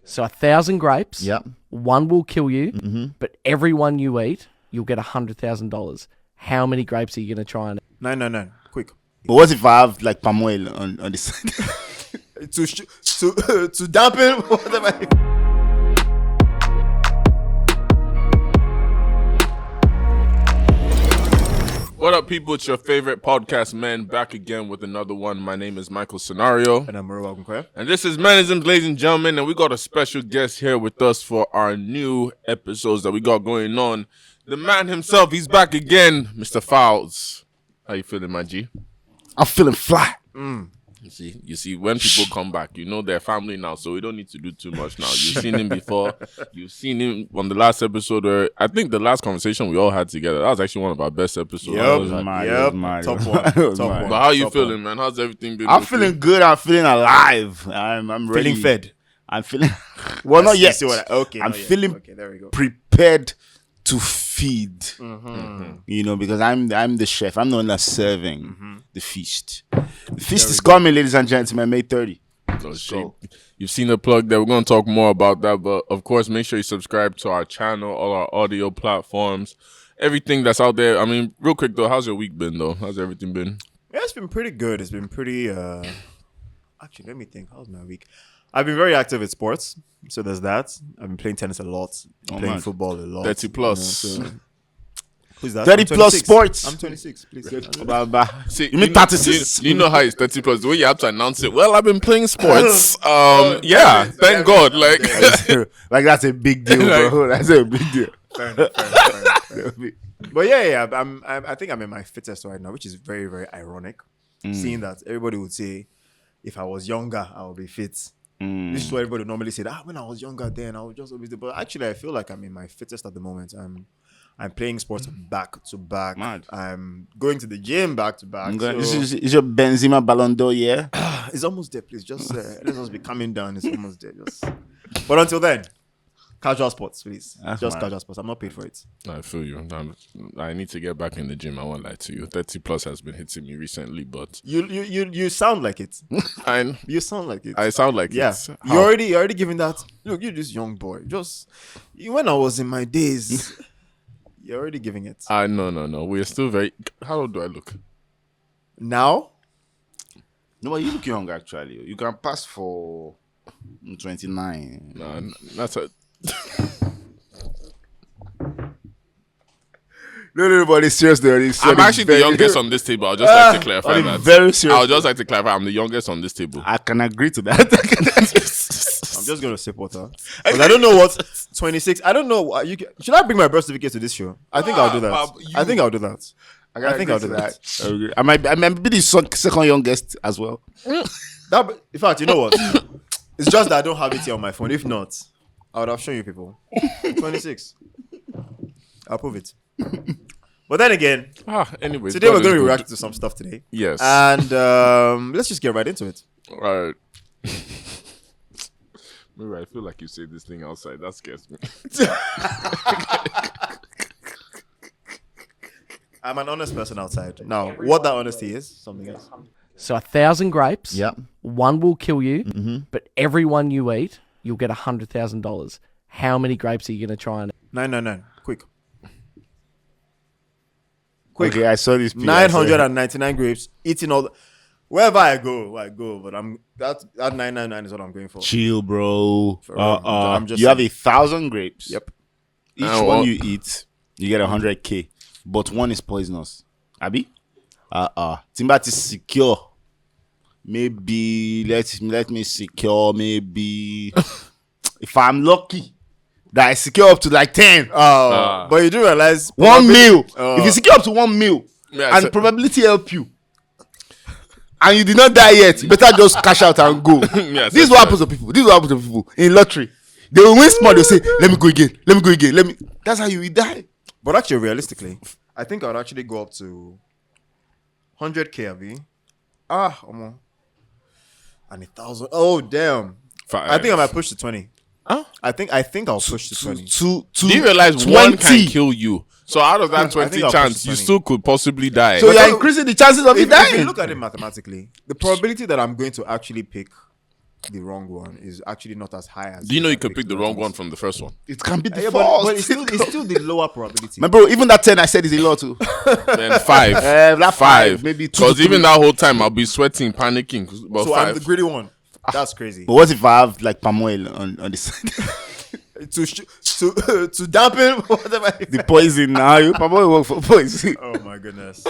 So 1,000 grapes. Yep. One will kill you, but every one you eat, you'll get $100,000. How many grapes are you going to try and eat? 999. Quick. But what if I have like palm oil on the side? to dampen whatever. What up, people? It's your favorite podcast man back again with another one. My name is Michael Scenario. And I'm Muro Welcome. And this is Menisms, ladies and gentlemen. And we got a special guest here with us for our new episodes that we got going on. The man himself, he's back again, Mr. Falz. How you feeling, my G? I'm feeling fly. You see, when people come back, you know they're family now, so we don't need to do too much now. You've seen him before. You've seen him on the last episode where I think the last conversation we all had together, that was actually one of our best episodes. Top one. But how you feeling, man? How's everything been? I'm feeling good. I'm feeling alive. I'm ready. Feeling fed. I'm feeling... Well, not yet. Okay. I'm feeling there we go. prepared to feed. You know, because I'm the chef. I'm the one that's serving the feast. The feast is coming, ladies and gentlemen, May 30. Oh, shit. You've seen the plug there. We're going to talk more about that. But, of course, make sure you subscribe to our channel, all our audio platforms, everything that's out there. I mean, real quick, though, how's your week been, though? How's everything been? Yeah, it's been pretty good. It's been pretty... Actually, let me think. How's my week? I've been very active with sports. So there's that. I've been playing tennis a lot. Playing football a lot. 30 plus. You know, so. Who's that? 30 plus sports. I'm 26, please. See, You mean 36? You know how it's 30 plus. The way you have to announce it. Well, I've been playing sports. Yeah, thank God. Like that's a big deal, bro. That's a big deal. Fair enough. But yeah. I think I'm in my fittest right now, which is very, very ironic. Seeing that everybody would say, if I was younger, I would be fit. This is what everybody would normally say. When I was younger, then I was just always. But actually, I feel like I'm in my fittest at the moment. I'm playing sports back to back. Mad. I'm going to the gym back to back. This is your Benzema Ballon d'Or year. It's almost there, please. Just let us be coming down. It's almost there. But until then, casual sports, please. Just casual sports. I'm not paid for it. I feel you. I need to get back in the gym. I won't lie to you. 30 plus has been hitting me recently, but you sound like it. You sound like it. I sound like yeah. it. You're already giving that. Look, you're this young boy. When I was in my days, you're already giving it. No. We're still very. How old do I look? Now? No, you look young actually. You can pass for 29. No, that's a. No, but it's serious though. I'm actually the youngest on this table. I'll just like to clarify that. Very serious. I'll just like to clarify. I'm the youngest on this table. I can agree to that. I'm just gonna sip water because I don't know what 26. I don't know. Should I bring my birth certificate to this show? I think I'll do that. I think I'll do that. I think I'll do that. I might be the second youngest as well. In fact, you know what? It's just that I don't have it here on my phone. If not, I would have shown you people. 26. I'll prove it. But then again, anyways, today we're going to react to some stuff today. Yes. And let's just get right into it. All right. Maybe I feel like you say this thing outside. That scares me. I'm an honest person outside. Now, what that honesty is, something else. So 1,000 grapes. Yep. One will kill you, but every one you eat, you'll get $100,000. How many grapes are you going to try and eat? 999. Quick. Okay, I saw this. 999 grapes. Eating all. Wherever I go. But that 999 is what I'm going for. Chill, bro. I'm just you have 1,000 grapes. Yep. Each one you eat, you get 100K. But one is poisonous. Abi? Timbat is secure. Maybe let me secure. Maybe if I'm lucky, that I secure up to like 10. But you do realize 1 mil. If you secure up to 1 mil, and probability help you, and you did not die yet, you better just cash out and go. This is what happens to people. In lottery. They will win small. They'll say, let me go again. That's how you will die. But actually, realistically, I think I would actually go up to 100K, Abi. And 1,000. Oh, damn. I think I might push to 20. Huh? I think I'll push to 20. Do you realize 20. One can kill you? So out of that 20 I'll chance, you still could possibly die. So you're increasing the chances of you dying. If you look at it mathematically, the probability that I'm going to actually pick the wrong one is actually not as high as. Do you know you can could pick the wrong one from the first one? It can be the Yeah, first. but it's still the lower probability. Man, bro, even that 10 I said is a lot too. Then 5. That 5, maybe 2 Because to even 3. that whole time I'll be sweating, panicking. But So 5. I'm the greedy one. That's crazy. But what if I have like palm oil on the side? to dampen whatever. The poison now. You palm oil work for poison. Oh my goodness.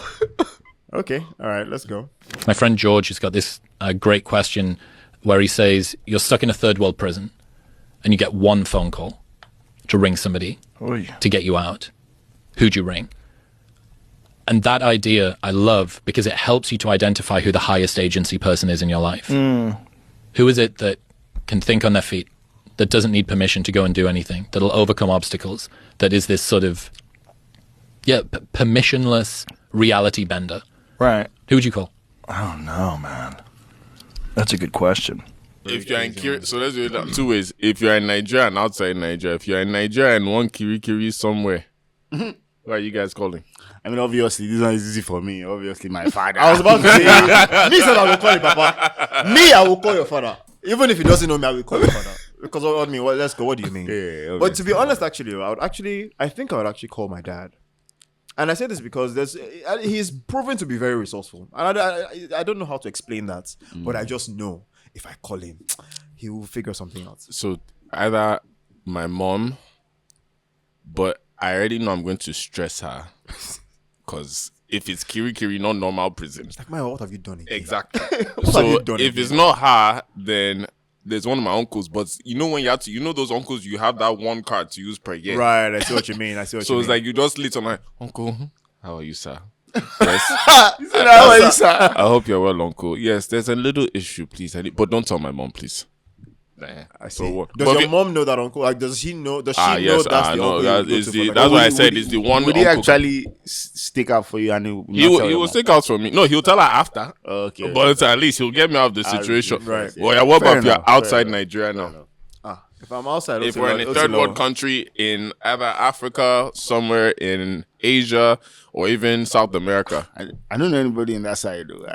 Okay, all right, let's go. My friend George has got this great question where he says, you're stuck in a third world prison and you get one phone call to ring somebody to get you out. Who'd you ring? And that idea I love because it helps you to identify who the highest agency person is in your life. Who is it that can think on their feet, that doesn't need permission to go and do anything, that'll overcome obstacles, that is this sort of, permissionless reality bender? Right. Who would you call? I don't know, man. That's a good question. If you're in so let's do it 2 ways. If you're in Nigeria and outside Nigeria, if you're in Nigeria and one Kirikiri somewhere, what are you guys calling? I mean, obviously, this one is easy for me. Obviously, my father. I was about to say, me said I will call your papa. Me, I will call your father. Even if he doesn't know me, I will call your father. Because what I mean, let's go. What do you mean? Yeah, but to be honest, actually, I think I would actually call my dad. And I say this because he's proven to be very resourceful. And I don't know how to explain that, but I just know if I call him, he will figure something out. So either my mom, but I already know I'm going to stress her. Because if it's Kirikiri, not normal prison. Like, Maya, what have you done again? Exactly. What have So you done if again? it's not her, then there's one of my uncles. But you know when you have to, those uncles, you have that one card to use per year. Right, I see what you mean. So it's like you just lit on like, Uncle, how are you, sir? Yes. How are you, sir? I hope you're well, Uncle. Yes, there's a little issue, please. But don't tell my mom, please. I see. So what? Does But your mom know that uncle? Like, does she know? Does she know yes, that's the no, uncle? that you go is to the, for that's like- why I said it's the one. Would he uncle. actually stick up for you and He will stick out for me. No, he'll tell her after. Okay. But at least he'll get me out of the situation. right. Well, yeah, what Fair about if you're enough, outside Nigeria now? If I'm outside, If we're in a third world country in either Africa, somewhere in Asia, or even South America, I don't know anybody in that side though.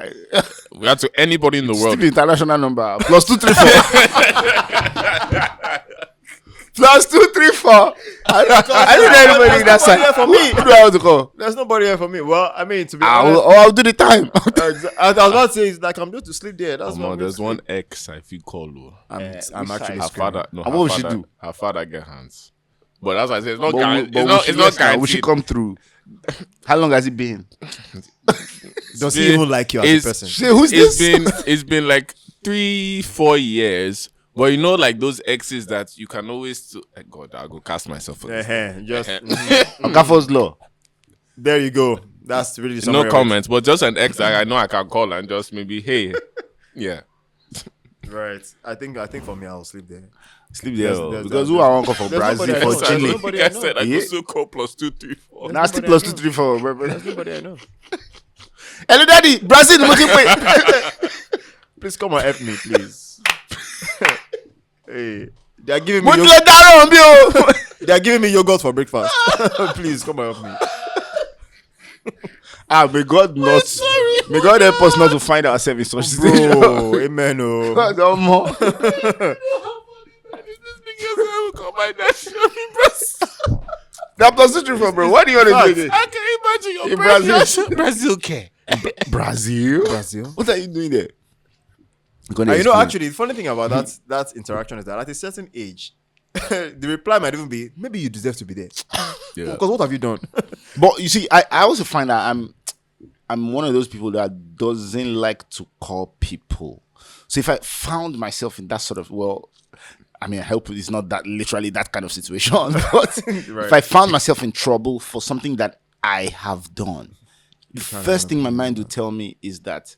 we have to anybody in the world. Still the international number +234. +234. I don't know anybody in that side. here for me. Who do I have to call? There's nobody here for me. Well, I mean, to be honest, I'll do the time. I was about to say, it's like I'm due to sleep there. That's what I'm There's doing. one ex I feel call. I'm which actually side? Her father, no, And her what will she father, do? Her father get hands. But that's why I say it's not But guaranteed. will It's not will guaranteed. she come through? How long has it been? Does he even like you as a person? Say, who's this? It's been like 3-4 years. But you know, like those exes that you can always. God, I'll go cast myself for this. Just Okafor's law. there you go. That's really the No summary of it. comments, but just an ex that I know I can call and just maybe, hey, yeah. Right. I think for me, I'll sleep there. Sleep there. There's- Because who are uncle for there's Brazil, nobody I for know. Chile? There's nobody I I know. said I Yeah. could still call +234. Now still nobody I +234. There's nobody I know. Hello, daddy. Brazil, looking for Please come and help me, please. Hey, they are giving me But yogurt. let that on, Bill. They are giving me yogurt for breakfast. Please come and help me. May God not. May God help us not to find ourselves in such situation. Bro, amen. Oh. God, no more. That +234, bro. What do you want to do? I can imagine your In Brazil. Brazil care. Brazil? Brazil. What are you doing there? And you know, actually, the funny thing about that interaction is that at a certain age, the reply might even be, maybe you deserve to be there. Yeah. Because what have you done? But you see, I also find that I'm one of those people that doesn't like to call people. So if I found myself in that sort of, I hope it's not that literally that kind of situation, but if I found myself in trouble for something that I have done, the first thing my mind would tell me is that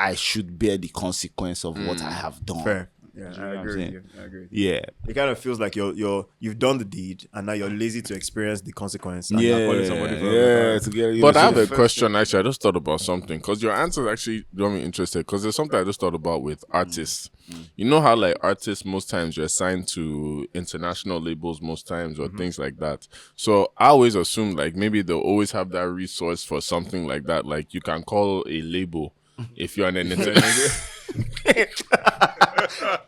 I should bear the consequence of what I have done. Fair. Yeah, know I what I'm agree saying? with you. I agree with you. Yeah. It kind of feels like you've done the deed and now you're lazy to experience the consequence. And you're calling somebody for But I have a question. Actually, I just thought about something because your answers actually got me interested. Because there's something I just thought about with artists. You know how like artists most times you're assigned to international labels most times or things like that. So I always assume like maybe they'll always have that resource for something like that. Like you can call a label if you're an international.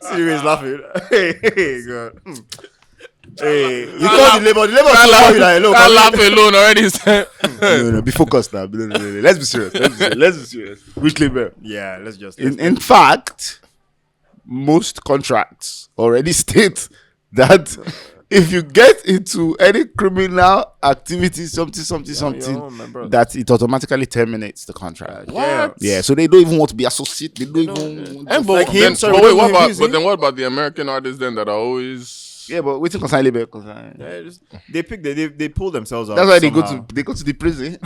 Serious laughing. Hey, God. Hey, you call the labor. The labor call you like, look. I laugh alone already. No, be focused now. No. Let's be serious. Let's be serious. Which labor? Yeah, let's just. In fact, most contracts already state that if you get into any criminal activity, something, that it automatically terminates the contract. What? Yeah, so they don't even want to be associated. They don't even. And Like but, him, then, sorry, but we wait, don't what use about? But him? then what about the American artists then that are always? Yeah, but waiting concern labor. They pick. They pull themselves out. That's why somehow. they go to the prison.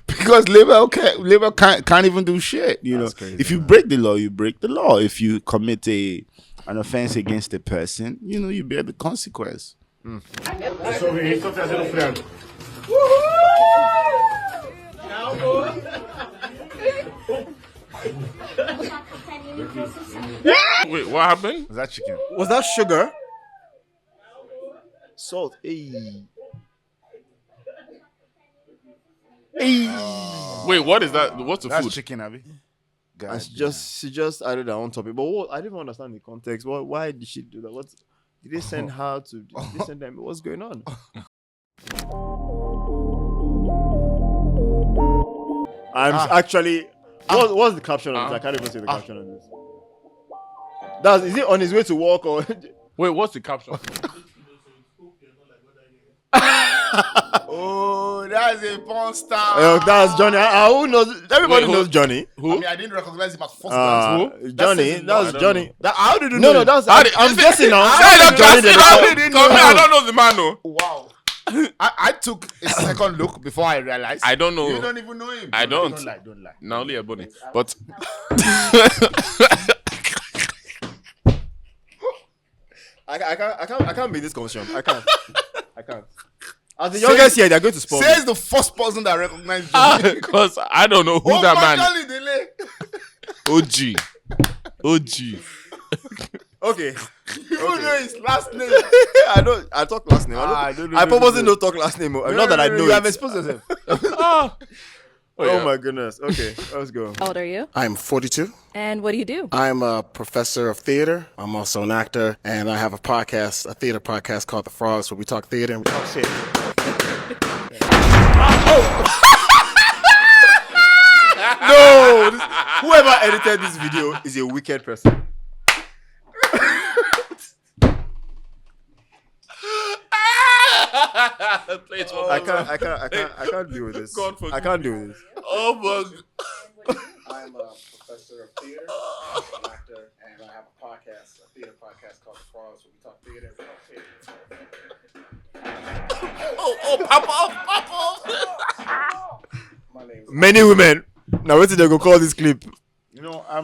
Because labor can't even do shit. You That's know, crazy, if you break the law, you break the law. If you commit an offense against a person, you know, you bear the consequence. Wait, what happened? Was that chicken? Was that sugar? Salt. Hey. Wait, what is that? What's the That's food? chicken, Abby. And she just added her own topic. But what, I didn't understand the context. Why did she do that? What did they send her to? Did they send them? What's going on? I'm actually. What's the caption on this? I can't even see the caption on this. Is it on his way to work or? Wait, what's the caption? Oh, that's a porn star. That's Johnny. Who knows? Everybody Who? knows Johnny. Who? I mean, I didn't recognize him at first glance. Who? Johnny. says a That lot, was I don't Johnny. know. How did you No, know? no, that's. I'm guessing now. I Johnny did it. Come here, I don't know the man. No. Wow. I took a second look before I realized. I don't know. You don't even know him. I don't. Don't lie. Now only a bunny. But I can't be this conversation. I can't. As the youngest here, they're going to spoil me. Says the first person that recognized you. because I don't know who that man. Dele. OG. Okay. You don't know his last name. I talk last name. I don't know. I purposely don't talk last name. Not that I know You it. have exposed yourself. Oh my goodness. Okay, let's go. How old are you? I'm 42. And what do you do? I'm a professor of theater. I'm also an actor, and I have a podcast, a theater podcast called The Falz, where we talk theater and we talk shit. No! Whoever edited this video is a wicked person. I can't deal with this. I can't do this. Oh my. I'm a professor of theater, I'm an actor, and I have a podcast, a theater podcast called The Falz, where we talk theater and we talk theater. Pop off. My name is Many women. Now wait till they go call this clip. I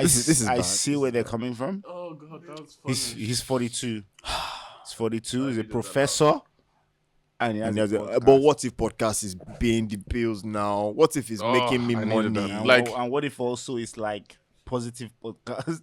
This is I bad. see where they're coming from. Oh god, that's funny. He's 42. He's 42. He's a professor, and he has a podcast. But what if podcast is paying the bills now? What if it's making me I money? needed that. And Like- and what if also it's like positive podcast?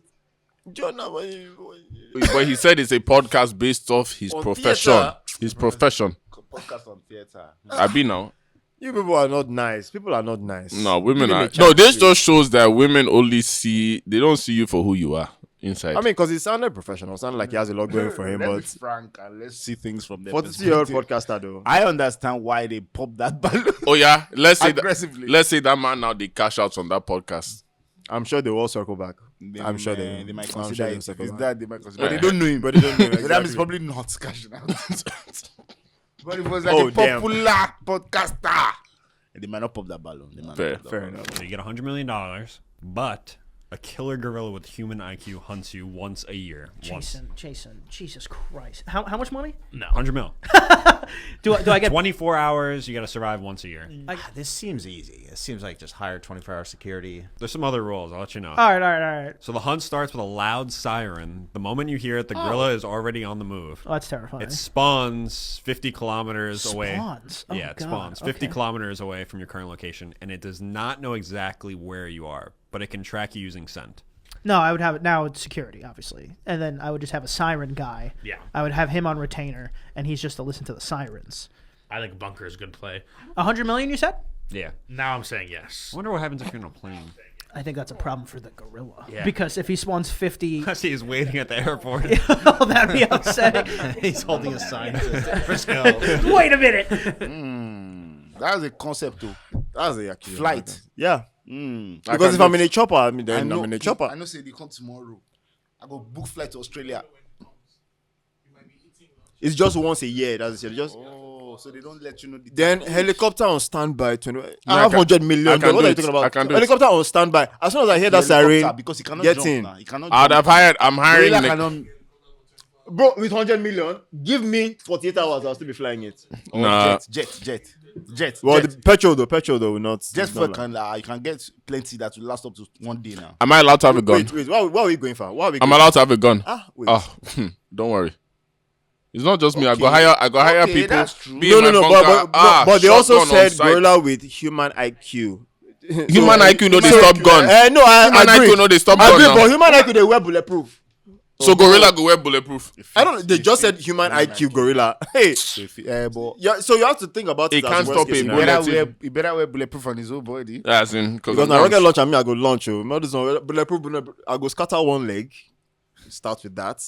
But he said it's a podcast based off his On profession. theater. His profession. Podcast on theater. I be now. You people are not nice. People are not nice. No, women Give me are. a chance No, this to- just shows that women only see. They don't see you for who you are inside. I mean, because it sounded professional. It sounded like he has a lot going for him. Let's But be frank and let's see things from the 42-year-old podcaster, though. I understand why they pop that balloon. oh yeah, let's say that. Aggressively. Let's say that man now they cash out on that podcast. I'm sure they will all circle back. I'm sure they might I'm consider sure it. they'll If circle it's back. that, they might consider But it. they don't know him. But they don't know him. So that means Exactly. probably not cashing out. But it was like Oh, a damn. popular podcaster. And they might not pop that balloon. They might not Fair. pop that Fair balloon. enough. So you get $100 million, but a killer gorilla with human IQ hunts you once a year. Jason, Jesus Christ. How much money? No. 100 mil. Do I get 24 hours, you got to survive once a year. This seems easy. It seems like just hire 24-hour security. There's some other rules, I'll let you know. All right. So the hunt starts with a loud siren. The moment you hear it, the gorilla is already on the move. Oh, that's terrifying. It spawns 50 kilometers away. Spawns? Oh, yeah, it God. spawns 50 Okay. kilometers away from your current location, and it does not know exactly where you are, but it can track you using scent. No, I would have it now. It's security, obviously, and then I would just have a siren guy. Yeah. I would have him on retainer, and he's just to listen to the sirens. I think bunker is a good play. 100 million, you said? Yeah. Now I'm saying yes. I wonder what happens if you're in a plane. I think that's a problem for the gorilla. Yeah. Because if he spawns 50... I see he's waiting at the airport. oh, that'd be upsetting. He's holding a sign that says Frisco. Wait a minute. That's a concept too. That's the actual Flight. Yeah. Mm. Because if I'm in a chopper, I mean, then I'm in a chopper. I know say they come tomorrow. I go book flight to Australia. It's just once a year. That's it. Just So they don't let you know. then helicopter on standby. 20. I I have can- 100 million. I can What do are you it. talking about? I can do it. Helicopter on standby. As soon as I hear that siren, because he cannot get jump in. now. He cannot I'd have hired. I'm hiring. Gorilla the- cannot. Bro, with 100 million, give me 48 hours. I'll still be flying it. Nah. Jet. Well, jet. the petrol though, will not. Just not for you can get plenty that will last up to 1 day now. Am I allowed to have a gun? Wait. What are we going for? What are we I'm going allowed to have a gun. wait. Oh, don't worry. It's not just me. I go hire Okay, people. that's true. be in my bunker. But they also shotgun on said site. gorilla with human IQ. Human IQ no dey stop gun. No, I Human agree. IQ no dey stop I gun agree, now. but human IQ they wear bulletproof. So gorilla go wear bulletproof. I don't know. They just said human IQ gorilla. Hey, But yeah. So you have to think about It it. as can't worst stop case a scenario. he better wear bulletproof on his whole body. As in, Because now rocket launch, I go launch. Bulletproof. I go scatter one leg. Start with that.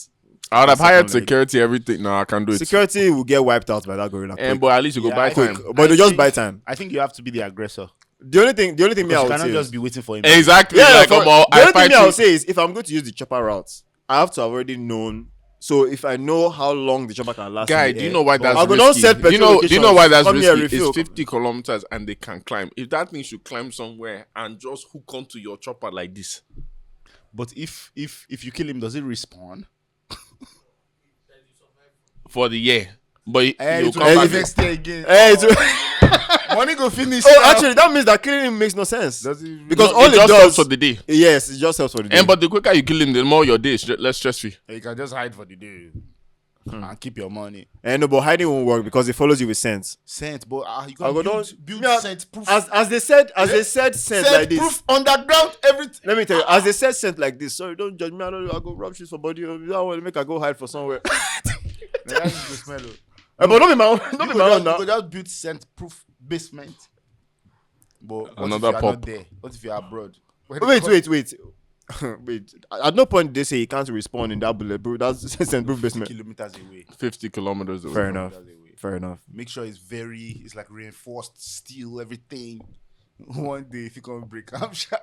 I would have hired Second leg. security, everything. No, I can do it. Security will get wiped out by that gorilla. And quick. but at least you go Yeah, buy I time. think- But they just think- buy time. I think you have to be the aggressor. The only thing me I You would cannot say just is, be waiting for him. Exactly. yeah, Like, the I only thing fight me I you. would say is if I'm going to use the chopper route, I have to have already known. So if I know how long the chopper can last, Guy, in the do you air, know why that's I go risky? not set Do you know petrol why that's locations, come here, risky? refill. It's 50 kilometers and they can climb. If that thing should climb somewhere and just hook onto your chopper like this, But if you kill him, does it respawn? for the year. But Hey, you'll it come will back. be next year again. Hey, it's- Money go finish. oh, now. actually, that means that killing him makes no sense. Does it? Because No, all it it just does helps for the day. Yes, it just helps for the day. And but the quicker you kill him, the more your day is less stress free. You can just hide for the day and keep your money. And no, but hiding won't work because it follows you with sense. Scent, but you I can go build don't scent proof. as they said sense Scent like this. proof underground everything. Let me tell you, as they said sense like this. Sorry, don't judge me. I go rub shit for body. I want to make I go hide for somewhere. That's the smell. But don't be my own. Don't be my own now. You just build scent proof basement. But what Another if you are pop. not there? What if you are abroad? Wait. Wait. At no point they say he can't respawn in that bulletproof. That's sense proof basement. Kilometers away. 50 kilometers away. Fair enough. Kilometers away. Fair enough. Make sure it's like reinforced steel, everything. One day if you come break, I'm sure.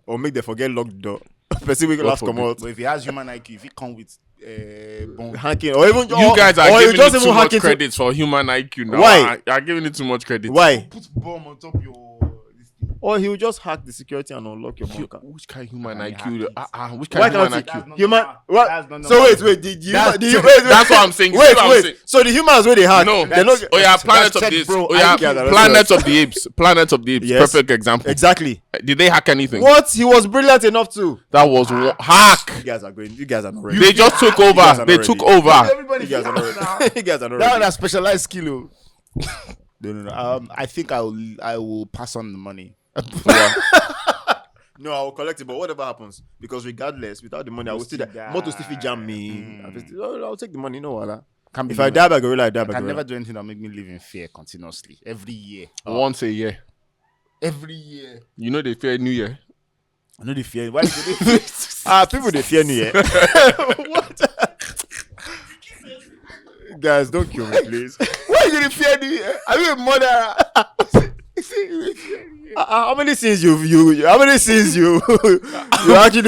Or make them forget lock the door. Specific last come out. But if he has human IQ, if he come with bone, Hacking or even You guys are or giving just it even too much hacking to- credit for human IQ now. Why? You're giving it too much credit. Why? put bomb on top your. This thing. Or he will just hack the security and unlock your bunker. Which kind of human Can you IQ? hack it? Which Why kind of human can't IQ? he? Human. What? That's not So normal. wait. Did you? That's- Did you wait. That's what I'm saying. You see what I'm saying? So the humans where they hack. No. they're not. Oh yeah, Planet of check, the Apes. bro. Oh yeah, IQ. Planet of the Apes. Planet of the Apes. Yes. Perfect example. Exactly. Did they hack anything? What? He was brilliant enough to. That was hack. You guys are going. You guys are not ready. They just took guys over. are They not took ready. over. Everybody You guys are not now. ready. You guys are not That ready. was a specialized skill. No. I think I will pass on the money. No, I will collect it, but whatever happens, because regardless, without the money, I will still die. Moto still jam me. I'll take the money. No, wala. If I die by gorilla, I die I by can gorilla. never do anything that make me live in fear continuously every year. Once a year. Every year. You know they fear New Year. I know the fear. Why do they fear? People they fear me. What? Guys, don't kill me, please. Why are you gonna fear me? Are you a murderer? How many sins you actually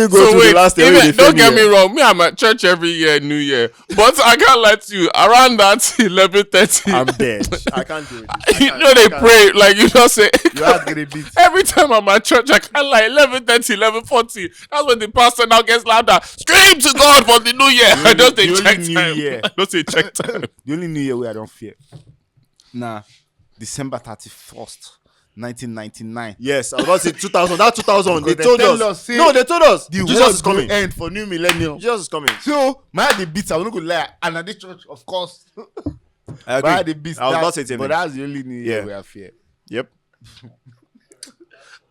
go to the last year? even, don't get me wrong. Me, I'm at church every year, New Year. But I can't lie to you. Around that 11:30, I'm dead. I can't do it. you know they pray like you just say. Your heart gonna beat. Every time I'm at church, I can't lie. 11:30, 11:40. That's when the pastor now gets louder. Scream to God for the New Year. I just say the check only New time. Year. I just say check time. The only New Year where I don't fear. Nah, December 31st, 1999. Yes, I was about to say 2000. That 2000. They Because told they tell us. us, say, No, they told us. The Jesus world is coming. will end for new millennium. Jesus is coming. So my heart the beats. I'm not gonna lie. And at this church, of course, I my heart agree. the beats. I was about to say it. But that's the only New Year Yeah. where I fear. Yep.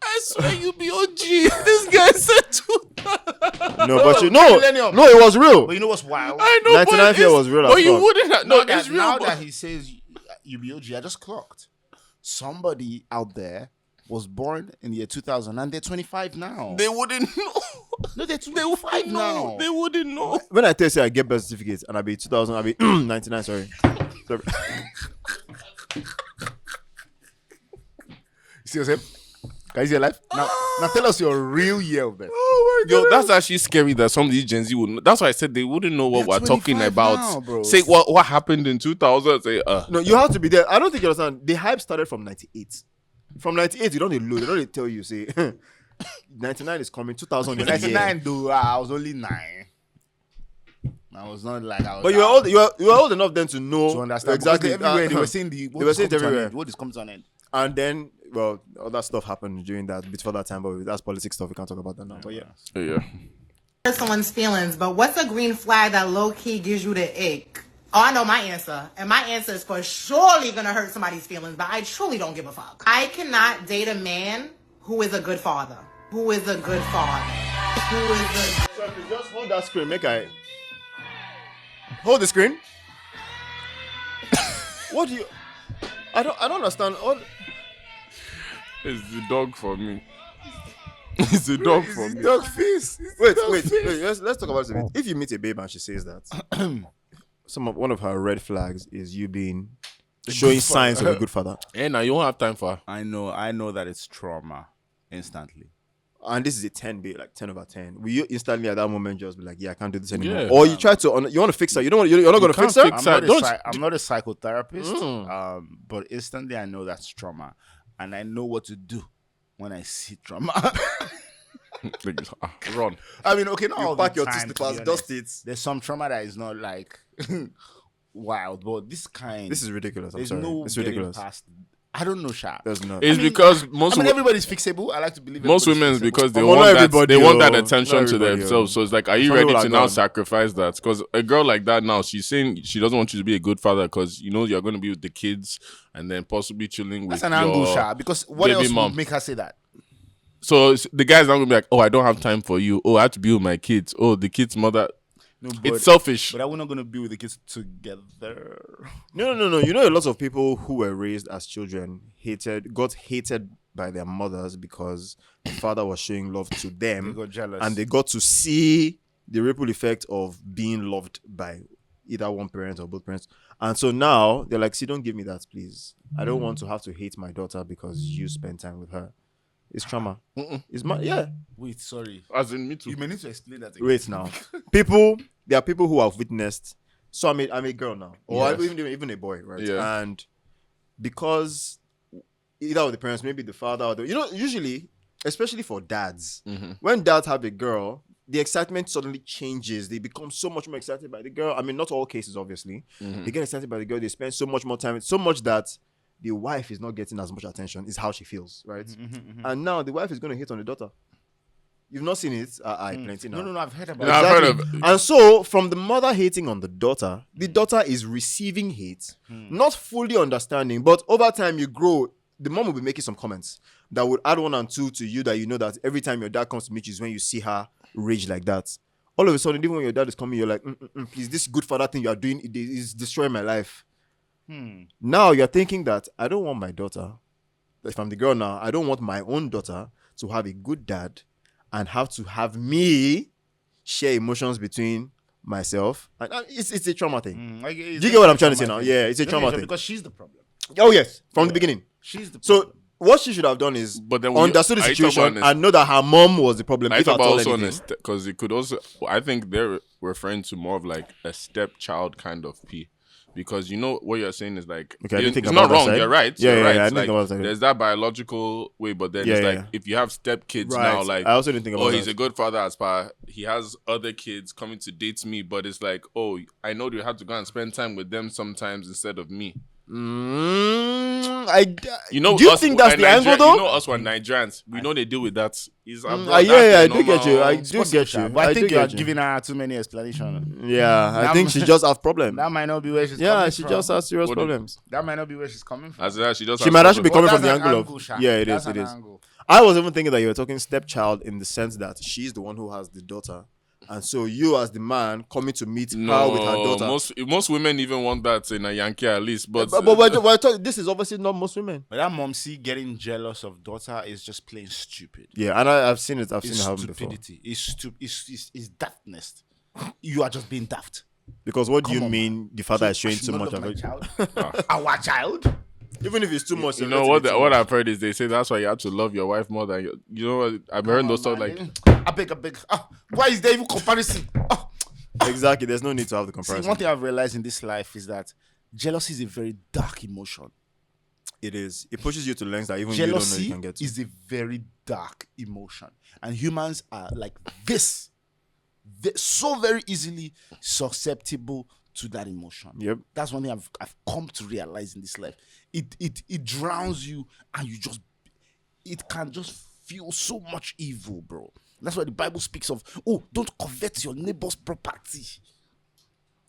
I swear you be OG. This guy said 2000. No, but no, Millennium. it was real. But you know what's wild? I know, 99 but fear was real as But you fuck. wouldn't have. No, Now it's real. now but- that he says you be OG, I just clocked. Somebody out there was born in the year 2000 and they're 25 now. They wouldn't know. No, they're 25 now. They wouldn't know. When I tell you I get birth certificates and I'll be 2000, I'll be 99. Sorry. You see what I'm saying? Can you see your life? Now tell us your real year of birth. Yo, that's actually scary that some of these Gen Z would know. That's why I said they wouldn't know what They're we're talking 25 about. now, bro. Say what happened in 2000. Say, No, you have to be there. I don't think you understand. The hype started from 98. From 98, you don't need load. They don't need tell you, say, 99 is coming, 2000 is 99, though, I was only 9. I was not like I was. But you were old enough then to know to understand exactly. everywhere they were saying it everywhere. What is coming to an end? And then, well, other stuff happened during that before that time, but that's politics stuff. We can't talk about that now. But yeah. Hurt someone's feelings, but what's a green flag that low key gives you the ick? Oh, I know my answer, and my answer is for surely gonna hurt somebody's feelings, but I truly don't give a fuck. I cannot date a man who is a good father. Who is a good father? Who is a... So if you just hold that screen, hold the screen. What do you... I don't understand. It's the dog for me. It's the dog for me. Dog face. Wait. Let's talk about it a bit. If you meet a babe and she says that, one of her red flags is you being showing signs of a good father. And now you won't have time for her. I know that it's trauma instantly. And this is a 10, babe, like 10 over 10. Will you instantly at that moment just be like, yeah, I can't do this anymore? Yeah. Or you try to, you want to fix her. You're not going to fix her? I'm not a psychotherapist, but instantly I know that's trauma. And I know what to do when I see trauma. Run. I mean, okay, not all pack the your time, two-slippers, dust it. There's some trauma that is not like wild, but this is ridiculous. I'm there's sorry. no It's getting ridiculous. past. I don't know, Sha. There's not. It's because most everybody's fixable. I like to believe most women because they Not want that everybody, they want that oh. attention Not to everybody, themselves. So it's like, are you Some ready people to are now gone. sacrifice that? Because a girl like that now, she's saying she doesn't want you to be a good father because you know you're going to be with the kids and then possibly chilling with That's an angle, your Sha. Because what baby else mom. would make her say that? So the guy's not gonna be like, oh, I don't have time for you. Oh, I have to be with my kids. Oh, the kid's mother. No, it's selfish. But we're not gonna be with the kids together. No. You know, a lot of people who were raised as children got hated by their mothers because the father was showing love to them. They got jealous. And they got to see the ripple effect of being loved by either one parent or both parents. And so now they're like, see, don't give me that, please. I don't want to have to hate my daughter because you spend time with her. It's trauma. It's yeah. Wait, sorry. As in me too. You may need to explain that again. Wait now. There are people who have witnessed. So I'm a girl now, or Yes. even a boy, right? Yeah. And because either of the parents, maybe the father, or usually, especially for dads, when dads have a girl, the excitement suddenly changes. They become so much more excited by the girl. I mean, not all cases, obviously. They get excited by the girl. They spend so much more time. So much that the wife is not getting as much attention. Is how she feels, right? And now the wife is going to hit on the daughter. You've not seen it? Plenty now. No, I've heard about No, it. I've heard of it. And so, from the mother hating on the daughter is receiving hate, not fully understanding, but over time you grow. The mom will be making some comments that would add 1 and 2 to you that you know that every time your dad comes to meet you is when you see her rage like that. All of a sudden, even when your dad is coming, you're like, please, this good father thing you are doing is destroying my life. Now you're thinking that I don't want my daughter, if I'm the girl now, I don't want my own daughter to have a good dad and have me share emotions between myself. And it's a trauma thing. Do you get what I'm trying to say now? Yeah, it's a trauma thing. Because she's the problem. Oh, yes, from the beginning. She's the So problem. what she should have done is But then understood the are you talking situation about and know that her mom was the problem. I If thought at all about also anything. because it could also. I think they're referring to more of like a stepchild kind of P, because you know what you're saying is like Okay, I didn't think it's about not that wrong. side. You're right. Yeah, you're yeah, right. yeah, I It's didn't think like, about that. there's that biological way, but then Yeah, it's yeah, like yeah. if you have stepkids Right. now, like I also didn't think about he's that. a good father as per he has other kids coming to date me, but it's like, oh, I know you have to go and spend time with them sometimes instead of me. You You know, do you us, think that's and the angle Niger- though? You know, us were Nigerians. We know they deal with that. Yeah, I do get you. I do get you. But I think do you are get you. giving her too many explanations. Yeah, I think she just has problems. That might not be where she's Yeah, coming she from. just has serious What do you- problems. That might not be where she's coming from. As that, she just She has might actually be problems. coming from the that's an angle angle, of Sha. yeah, it That's is. It an is. angle. I was even thinking that you were talking stepchild in the sense that she's the one who has the daughter, And so you, as the man, coming to meet her with her daughter. Most women even want that in a Yankee at least. But this is obviously not most women. But that momsy getting jealous of daughter is just plain stupid. Yeah, and I've seen it. I've seen it happen stupidity. It's daftness. You are just being daft. Because what do you mean the father is showing too much of it? Our child? Even if it's too much. You know what I've heard is they say that's why you have to love your wife more than you know what I've heard those stuff like I beg. Why is there even comparison? Exactly, there's no need to have the comparison. See, one thing I've realized in this life is that jealousy is a very dark emotion. It is. It pushes you to lengths that even jealousy you don't know you can get to. Is a very dark emotion. And humans are like this. They're so very easily susceptible to that emotion. Yep. That's one thing I've come to realize in this life. It drowns you, and it can just feel so much evil, bro. That's why the Bible speaks of, don't covet your neighbor's property.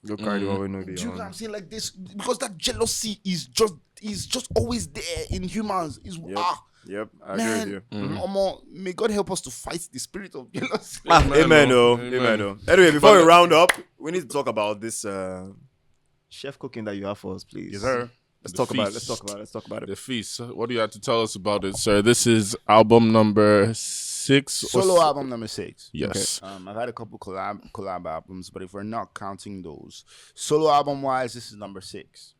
Do you know what I'm saying? Like this, because that jealousy is just always there in humans. Yep, I agree with you. May God help us to fight the spirit of jealousy. Amen. Anyway, before we round up, we need to talk about this chef cooking that you have for us, please. Yes, sir. Let's talk about it. The feast. What do you have to tell us about it, sir? This is album number 6. Solo album number 6. Yes. Okay. I've had a couple collab albums, but if we're not counting those, solo album wise, this is number 6.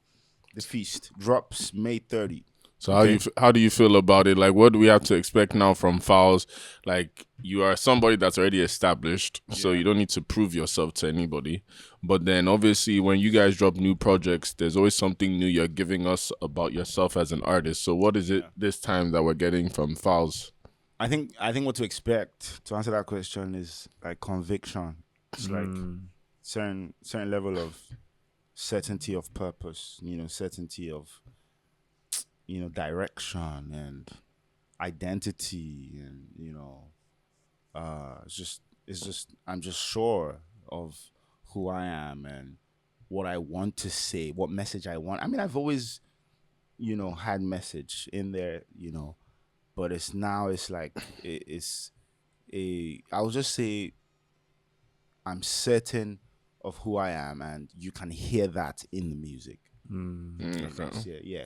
The Feast drops May 30. So how do you feel about it? Like, what do we have to expect now from Falz? Like, you are somebody that's already established, so you don't need to prove yourself to anybody. But then, obviously, when you guys drop new projects, there's always something new you're giving us about yourself as an artist. So what is it this time that we're getting from Falz? I think what to expect, to answer that question, is like conviction. It's like certain level of certainty of purpose, certainty of direction and identity, and it's just I'm just sure of who I am and what I want to say, what message I want. I mean, I've always had message in there, but it's like I'll just say I'm certain of who I am, and you can hear that in the music.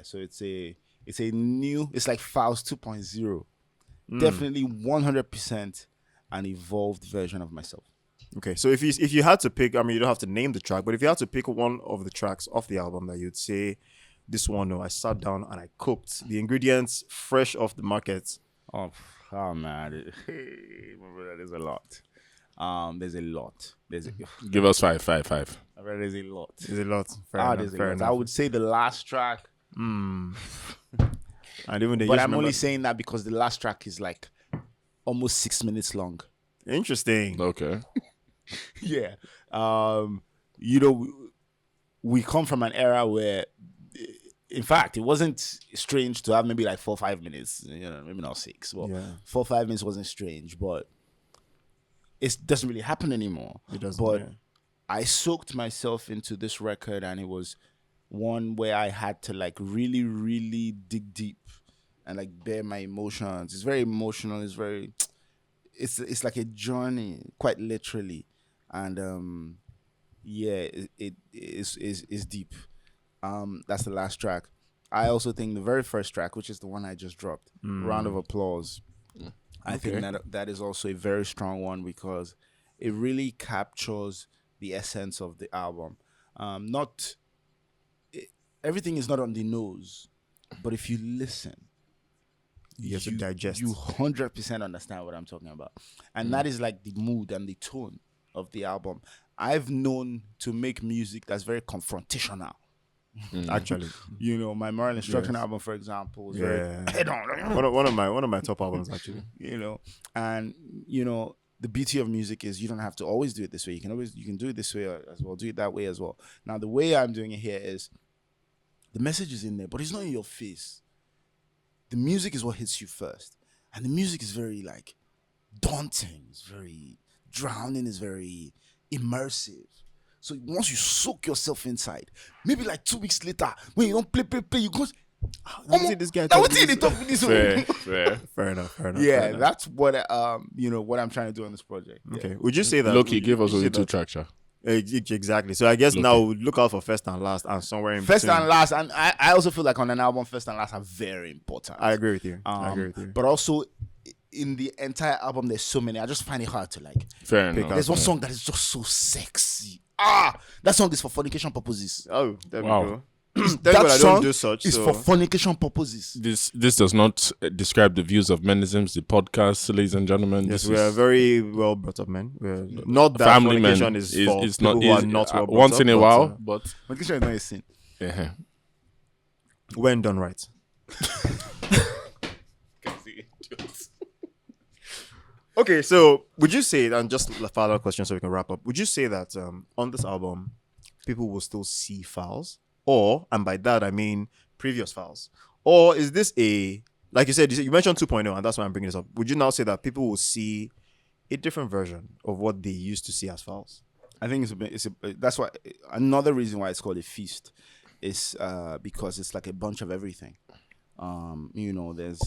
So it's like Falz 2.0. Definitely 100% an evolved version of myself. Okay, so if you had to pick, I mean, you don't have to name the track, but if you had to pick one of the tracks off the album that you'd say, this one, I sat down and I cooked the ingredients fresh off the market. Oh man, there's a lot. There's a lot. Give us 5. There's a lot. There's a lot. There's a lot. I would say the last track. And but I'm only saying that because the last track is like almost 6 minutes long. Interesting. Okay. Yeah. We come from an era where, in fact, it wasn't strange to have maybe like 4 or 5 minutes. Maybe not 6. Well, 4 or 5 minutes wasn't strange, but it doesn't really happen anymore. It doesn't. But I soaked myself into this record, and it was one where I had to like really, really dig deep and like bear my emotions. It's very emotional. It's like a journey, quite literally, and it is deep. That's the last track. I also think the very first track, which is the one I just dropped, Round of Applause. I think that is also a very strong one because it really captures the essence of the album. Everything is not on the nose, but if you listen, you have to digest. You 100% understand what I'm talking about. And that is like the mood and the tone of the album. I've known to make music that's very confrontational. Actually, my moral instruction album, for example, was very head on. One of my top albums, actually. And the beauty of music is you don't have to always do it this way. You can do it this way as well, do it that way as well. Now, the way I'm doing it here is the message is in there, but it's not in your face. The music is what hits you first, and the music is very like daunting. It's very drowning. It's very immersive. So once you soak yourself inside, maybe like 2 weeks later, when you don't play, you go, I see this guy. Now what they talk with this one? Fair enough. Yeah, that's what what I'm trying to do on this project. Yeah. Okay. Would you say that? Loki, give us a would you say little that- track, Sha. Exactly. So I guess now look out for first and last, and somewhere in First between. and last, and I also feel like on an album, first and last are very important. I agree with you. But also in the entire album, there's so many. I just find it hard to like. Fair enough. There's one song that is just so sexy. That song is for fornication purposes. Oh, there Wow. we go. That I song don't do such. is So. for fornication purposes. This does not describe the views of Menisms, the podcast, ladies and gentlemen. Yes, This we are is very well brought up men. We're not that family fornication men. is for It's people not, who are is, not well brought once up, in a but, while, but Fornication is not a sin. when done right. Okay, so would you say, and just a final question so we can wrap up, would you say that on this album, people will still see Falz? Or, and by that I mean previous Falz? Or is this like you said, you mentioned 2.0, and that's why I'm bringing this up. Would you now say that people will see a different version of what they used to see as Falz? I think that's why another reason why it's called a feast is because it's like a bunch of everything. There's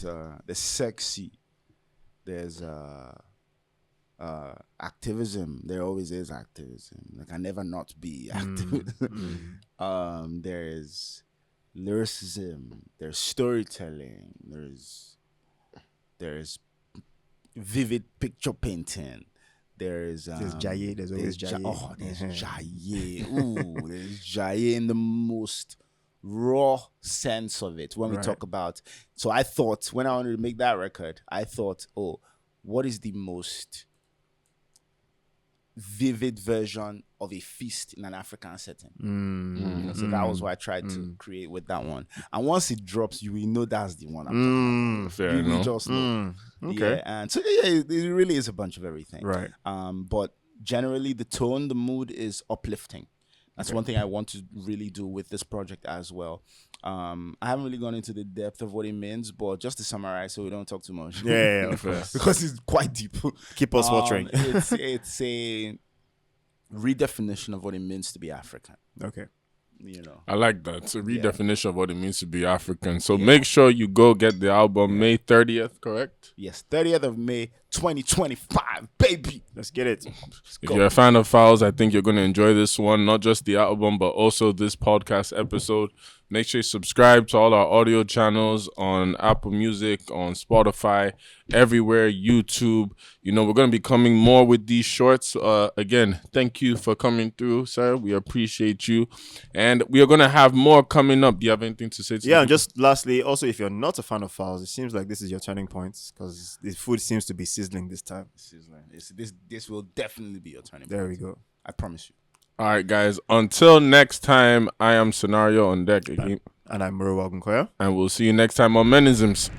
sexy, there's activism. There always is activism. There can never not be activism. There's lyricism. There's storytelling. There's vivid picture painting. There's Jaye. There's always Jaye. There's Jaye. Ooh, there's Jaye in the most raw sense of it when we talk about. So I thought when I wanted to make that record, I thought, what is the most vivid version of a feast in an African setting? So that was what I tried to create with that one. And once it drops, you will know that's the one. I'm fair you will enough. just know. Okay. Yeah, and so it really is a bunch of everything. Right. But generally, the tone, the mood is uplifting. That's one thing I want to really do with this project as well. I haven't really gone into the depth of what it means, but just to summarize, so we don't talk too much. Yeah, of course. Because it's quite deep. Keep us watching. It's a redefinition of what it means to be African. Okay. I like that. It's a redefinition of what it means to be African. So make sure you go get the album May 30th, correct? Yes, 30th of May, 2025, baby. Let's get it. If you're a fan of Falz, I think you're going to enjoy this one, not just the album, but also this podcast episode. Make sure you subscribe to all our audio channels on Apple Music, on Spotify, everywhere, YouTube. We're going to be coming more with these shorts. Again, thank you for coming through, sir. We appreciate you. And we are going to have more coming up. Do you have anything to say to Yeah, me? and just lastly, also, if you're not a fan of Falz, it seems like this is your turning point because the food seems to be sizzling this time. This will definitely be your turning point. There we go. I promise you. All right, guys. Until next time, I am Scenario on deck again. And I'm Muro Wagunkoya. And we'll see you next time on Menisms.